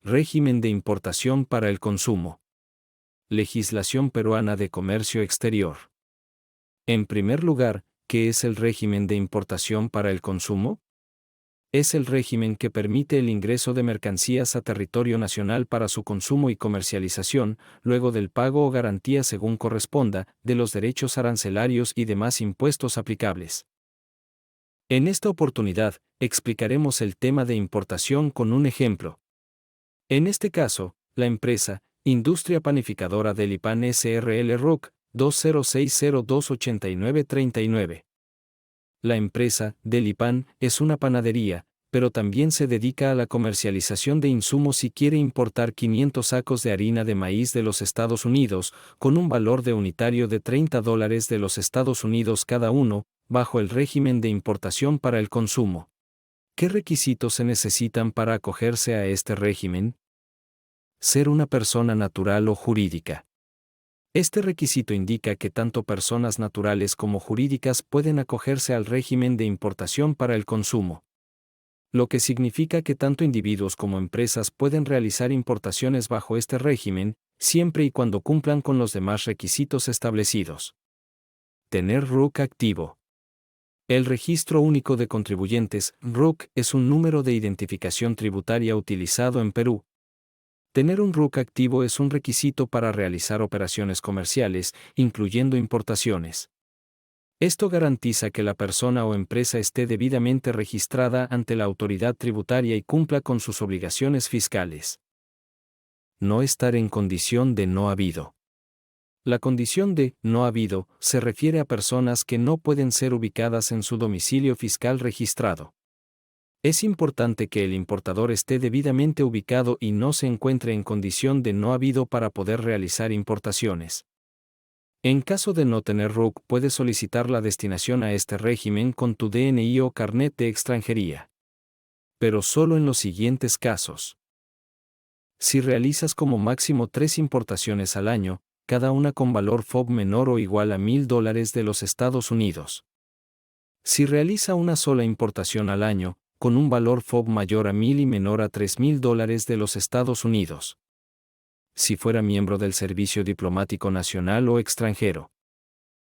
Régimen de importación para el consumo. Legislación peruana de comercio exterior. En primer lugar, ¿qué es el régimen de importación para el consumo? Es el régimen que permite el ingreso de mercancías a territorio nacional para su consumo y comercialización, luego del pago o garantía según corresponda, de los derechos arancelarios y demás impuestos aplicables. En esta oportunidad, explicaremos el tema de importación con un ejemplo. En este caso, la empresa, Industria Panificadora del IPAN S.R.L. RUC, 2060289399. La empresa, del IPAN, es una panadería, pero también se dedica a la comercialización de insumos y quiere importar 500 sacos de harina de maíz de los Estados Unidos, con un valor de unitario de $30 de los Estados Unidos cada uno, bajo el régimen de importación para el consumo. ¿Qué requisitos se necesitan para acogerse a este régimen? Ser una persona natural o jurídica. Este requisito indica que tanto personas naturales como jurídicas pueden acogerse al régimen de importación para el consumo. Lo que significa que tanto individuos como empresas pueden realizar importaciones bajo este régimen, siempre y cuando cumplan con los demás requisitos establecidos. Tener RUC activo. El Registro Único de Contribuyentes, RUC, es un número de identificación tributaria utilizado en Perú. Tener un RUC activo es un requisito para realizar operaciones comerciales, incluyendo importaciones. Esto garantiza que la persona o empresa esté debidamente registrada ante la autoridad tributaria y cumpla con sus obligaciones fiscales. No estar en condición de no habido. La condición de no habido se refiere a personas que no pueden ser ubicadas en su domicilio fiscal registrado. Es importante que el importador esté debidamente ubicado y no se encuentre en condición de no habido para poder realizar importaciones. En caso de no tener RUC, puedes solicitar la destinación a este régimen con tu DNI o carnet de extranjería. Pero solo en los siguientes casos. Si realizas como máximo 3 importaciones al año, cada una con valor FOB menor o igual a $1,000 de los Estados Unidos. Si realiza una sola importación al año, con un valor FOB mayor a 1,000 y menor a $3,000 de los Estados Unidos. Si fuera miembro del Servicio Diplomático Nacional o extranjero.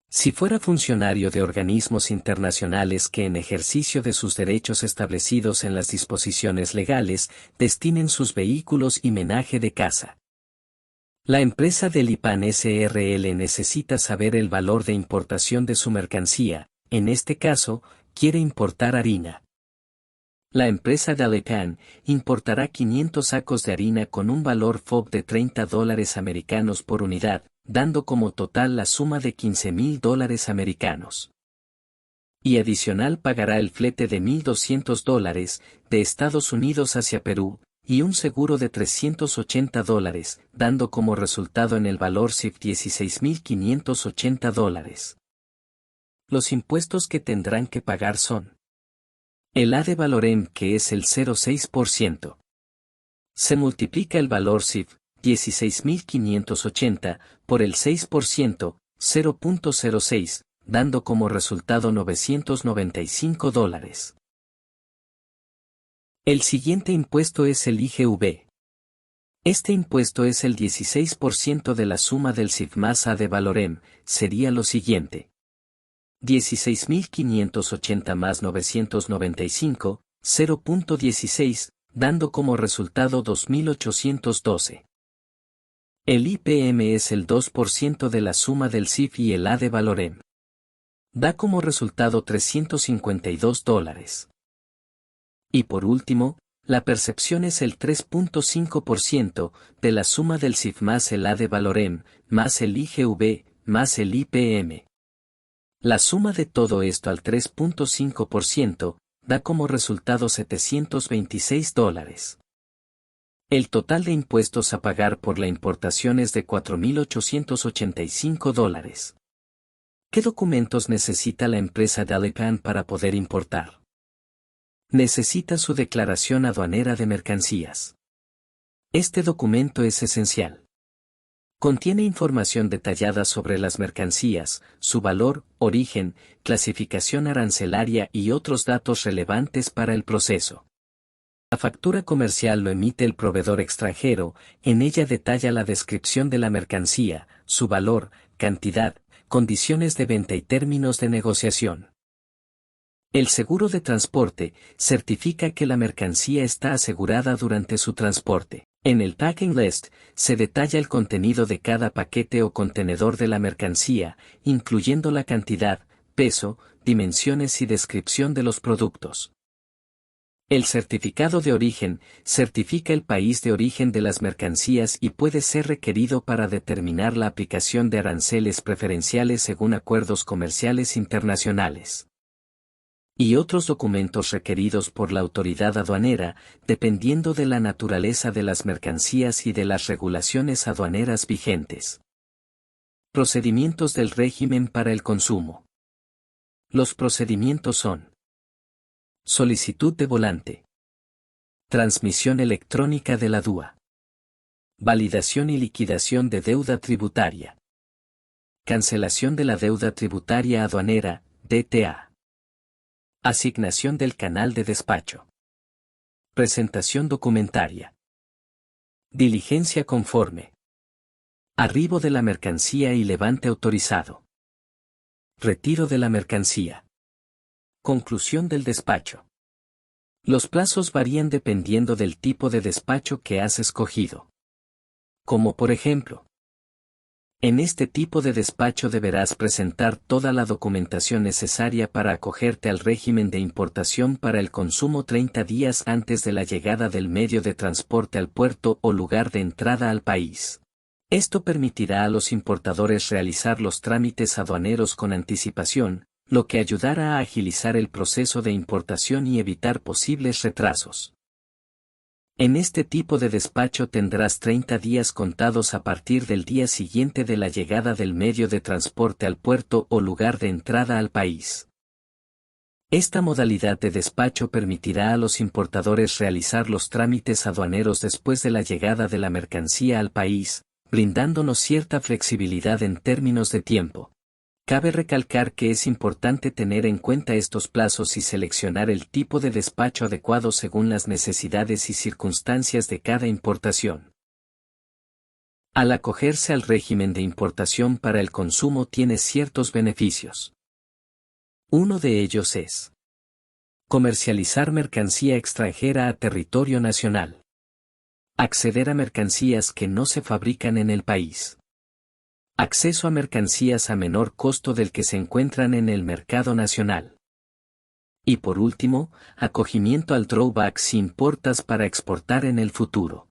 Si fuera funcionario de organismos internacionales que en ejercicio de sus derechos establecidos en las disposiciones legales, destinen sus vehículos y menaje de casa. La empresa del IPAN S.R.L. necesita saber el valor de importación de su mercancía, en este caso, quiere importar harina. La empresa del IPAN importará 500 sacos de harina con un valor FOB de $30 americanos por unidad, dando como total la suma de $15,000 americanos. Y adicional pagará el flete de $1,200 de Estados Unidos hacia Perú, y un seguro de $380, dando como resultado en el valor CIF $16,580. Los impuestos que tendrán que pagar son: el ad valorem, que es el 0,6%. Se multiplica el valor CIF, 16,580, por el 6%, 0,06, dando como resultado $995. El siguiente impuesto es el IGV. Este impuesto es el 16% de la suma del CIF más ad valorem, sería lo siguiente: 16,580 más 995, 0,16, dando como resultado 2,812. El IPM es el 2% de la suma del CIF y el ad valorem. Da como resultado $352. Y por último, la percepción es el 3,5% de la suma del CIF más el ad valorem, más el IGV, más el IPM. La suma de todo esto al 3,5% da como resultado $726. El total de impuestos a pagar por la importación es de $4,885. ¿Qué documentos necesita la empresa del IPAN para poder importar? Necesita su declaración aduanera de mercancías. Este documento es esencial. Contiene información detallada sobre las mercancías, su valor, origen, clasificación arancelaria y otros datos relevantes para el proceso. La factura comercial lo emite el proveedor extranjero, en ella detalla la descripción de la mercancía, su valor, cantidad, condiciones de venta y términos de negociación. El seguro de transporte certifica que la mercancía está asegurada durante su transporte. En el packing list se detalla el contenido de cada paquete o contenedor de la mercancía, incluyendo la cantidad, peso, dimensiones y descripción de los productos. El certificado de origen certifica el país de origen de las mercancías y puede ser requerido para determinar la aplicación de aranceles preferenciales según acuerdos comerciales internacionales. Y otros documentos requeridos por la autoridad aduanera, dependiendo de la naturaleza de las mercancías y de las regulaciones aduaneras vigentes. Procedimientos del régimen para el consumo. Los procedimientos son: solicitud de volante, transmisión electrónica de la DUA, validación y liquidación de deuda tributaria, cancelación de la deuda tributaria aduanera, DTA. Asignación del canal de despacho. Presentación documentaria. Diligencia conforme. Arribo de la mercancía y levante autorizado. Retiro de la mercancía. Conclusión del despacho. Los plazos varían dependiendo del tipo de despacho que has escogido. Como por ejemplo, en este tipo de despacho deberás presentar toda la documentación necesaria para acogerte al régimen de importación para el consumo 30 días antes de la llegada del medio de transporte al puerto o lugar de entrada al país. Esto permitirá a los importadores realizar los trámites aduaneros con anticipación, lo que ayudará a agilizar el proceso de importación y evitar posibles retrasos. En este tipo de despacho tendrás 30 días contados a partir del día siguiente de la llegada del medio de transporte al puerto o lugar de entrada al país. Esta modalidad de despacho permitirá a los importadores realizar los trámites aduaneros después de la llegada de la mercancía al país, brindándonos cierta flexibilidad en términos de tiempo. Cabe recalcar que es importante tener en cuenta estos plazos y seleccionar el tipo de despacho adecuado según las necesidades y circunstancias de cada importación. Al acogerse al régimen de importación para el consumo tiene ciertos beneficios. Uno de ellos es comercializar mercancía extranjera a territorio nacional. Acceder a mercancías que no se fabrican en el país. Acceso a mercancías a menor costo del que se encuentran en el mercado nacional. Y por último, acogimiento al drawback si importas para exportar en el futuro.